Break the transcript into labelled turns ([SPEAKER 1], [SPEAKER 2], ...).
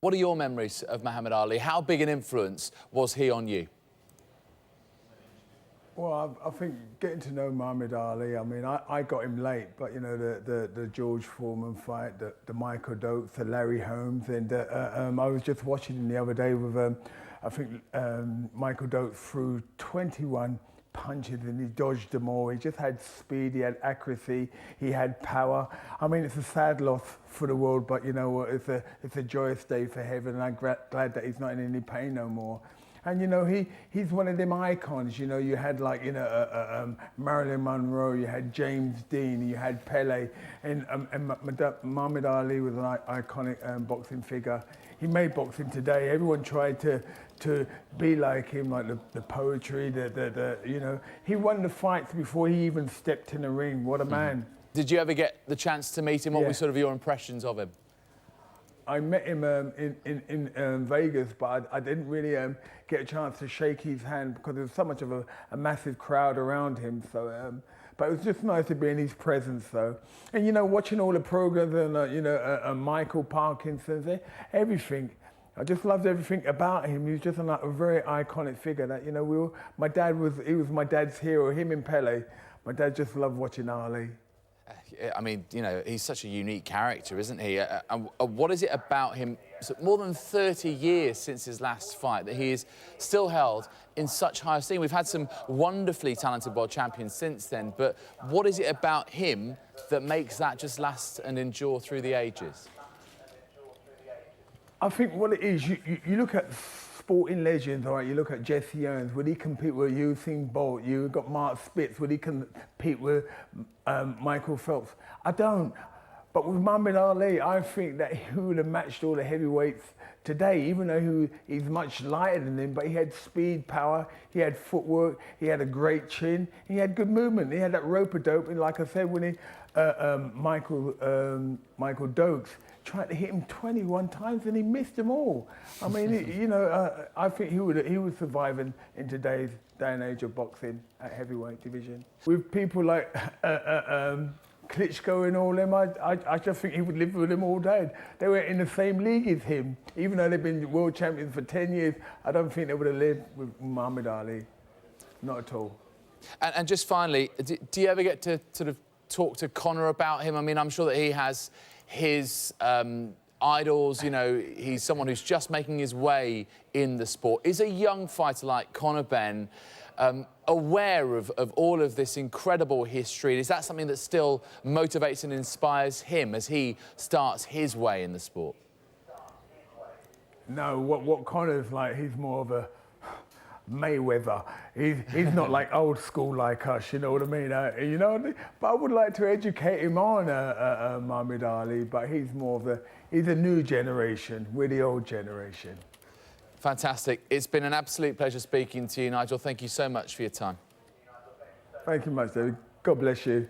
[SPEAKER 1] What are your memories of Muhammad Ali? How big an influence was he on you?
[SPEAKER 2] Well, I think getting to know Muhammad Ali, I mean, I got him late, but, you know, the George Foreman fight, the Michael Dokes, the Larry Holmes, and I was just watching him the other day with, I think Michael Dokes threw 21 punches and he dodged them all. He just had speed, he had accuracy, he had power. I mean, it's a sad loss for the world, but you know what, it's a joyous day for heaven, and I'm glad that he's not in any pain no more. And you know, he's one of them icons. You know, you had like, you know, Marilyn Monroe, you had James Dean, you had Pele, and Muhammad Ali was an iconic boxing figure. He made boxing today. Everyone tried to be like him, like the poetry, you know. He won the fights before he even stepped in the ring. What a man.
[SPEAKER 1] Did you ever get the chance to meet him? What were sort of your impressions of him?
[SPEAKER 2] I met him in Vegas, but I didn't really get a chance to shake his hand because there was so much of a massive crowd around him. So, but it was just nice to be in his presence, though. And you know, watching all the programs and you know, Michael Parkinson's, everything. I just loved everything about him. He was just a very iconic figure. That, you know, he was my dad's hero. Him and Pele. My dad just loved watching Ali.
[SPEAKER 1] I mean, you know, he's such a unique character, isn't he? What is it about him, more than 30 years since his last fight, that he is still held in such high esteem? We've had some wonderfully talented world champions since then, but what is it about him that makes that just last and endure through the ages?
[SPEAKER 2] I think what it is, you look at sporting legends, all right, you look at Jesse Owens, would he compete with Usain Bolt? You've got Mark Spitz, would he compete with Michael Phelps? I don't. But with Muhammad Ali, I think that he would have matched all the heavyweights today, even though he's much lighter than him, but he had speed, power, he had footwork, he had a great chin, he had good movement, he had that rope-a-dope, and like I said, when Michael Dokes tried to hit him 21 times and he missed them all. I mean, you know, I think he would survive in today's day and age of boxing at heavyweight division. With people like Klitschko and all them, I just think he would live with them all day. They were in the same league as him. Even though they've been world champions for 10 years, I don't think they would have lived with Muhammad Ali. Not at all.
[SPEAKER 1] And just finally, do you ever get to sort of talk to Conor about him? I mean, I'm sure that he has his idols, you know, he's someone who's just making his way in the sport. Is a young fighter like Nigel Benn aware of all of this incredible history? Is that something that still motivates and inspires him as he starts his way in the sport?
[SPEAKER 2] No, what Conor's like, he's more of a Mayweather. He's not like old school like us, you know what I mean? You know, but I would like to educate him on Muhammad Ali, but he's more of he's a new generation, we're the old generation.
[SPEAKER 1] Fantastic. It's been an absolute pleasure speaking to you, Nigel. Thank you so much for your time.
[SPEAKER 2] Thank you much, David. God bless you.